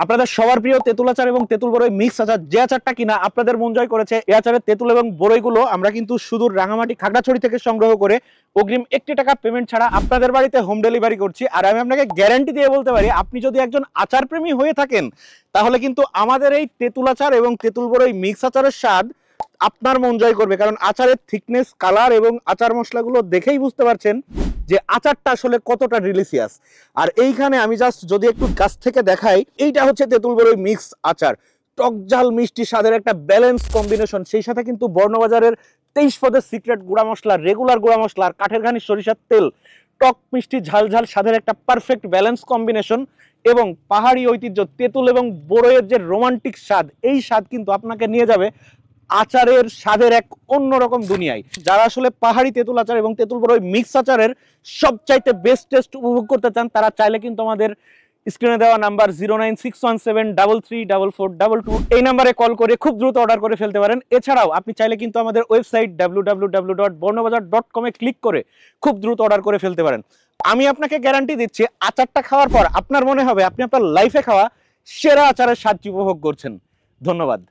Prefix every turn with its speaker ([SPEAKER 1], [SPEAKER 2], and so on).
[SPEAKER 1] আপনাদের সবার প্রিয় তেঁতুল আচার এবং তেঁতুল বড়ই মিক্স আচার, যে আচারটা কিনা আপনাদের মন জয় করেছে। এই আচারের তেঁতুল এবং বড়ইগুলো আমরা কিন্তু সুদূর রাঙামাটি খাগড়াছড়ি থেকে সংগ্রহ করে অগ্রিম 1 টাকা পেমেন্ট ছাড়া আপনাদের বাড়িতে হোম ডেলিভারি করছি। আর আমি আপনাকে গ্যারান্টি দিয়ে বলতে পারি, আপনি যদি একজন আচার প্রেমী হয়ে থাকেন তাহলে কিন্তু আমাদের এই তেঁতুল আচার এবং তেঁতুল বড়ই মিক্স আচারের স্বাদ আপনার মন জয় করবে। কারণ আচারের থিকনেস, কালার এবং আচার মশলাগুলো দেখেই বুঝতে পারছেন যে আচারটা আসলে কতটা ডিলিশিয়াস। আর এইখানে আমি জাস্ট যদি একটু কাছ থেকে দেখাই, এইটা হচ্ছে তেঁতুল বড়ই মিক্স আচার। টক ঝাল মিষ্টি স্বাদের একটা ব্যালেন্স কম্বিনেশন, সেই সাথে কিন্তু বর্ণবাজারের 23 পদের সিক্রেট গুঁড়া মশলা, রেগুলার গুঁড়া মশলা আর কাঠের ঘানি সরিষার তেল, টক মিষ্টি ঝাল ঝাল স্বাদের একটা পারফেক্ট ব্যালেন্স কম্বিনেশন এবং পাহাড়ি ঐতিহ্য তেঁতুল এবং বড়ইয়ের যে রোমান্টিক স্বাদ, এই স্বাদ কিন্তু আপনাকে নিয়ে যাবে আচারের স্বাদের এক অন্যরকম দুনিয়ায়। যারা আসলে পাহাড়ি তেঁতুল আচার এবং তেঁতুল বড়ই মিক্স আচারের সবচাইতে বেস্ট টেস্ট উপভোগ করতে চান, তারা চাইলে কিন্তু আমাদের স্ক্রিনে দেওয়া নাম্বার 09617334422 এই নাম্বারে কল করে খুব দ্রুত অর্ডার করে ফেলতে পারেন। এছাড়াও আপনি চাইলে কিন্তু আমাদের ওয়েবসাইট www.bornobazar.com এ ক্লিক করে খুব দ্রুত অর্ডার করে ফেলতে পারেন। আমি আপনাকে গ্যারান্টি দিচ্ছি, আচারটা খাওয়ার পর আপনার মনে হবে আপনি আপনার লাইফে খাওয়া সেরা আচারের স্বাদ উপভোগ করছেন। ধন্যবাদ।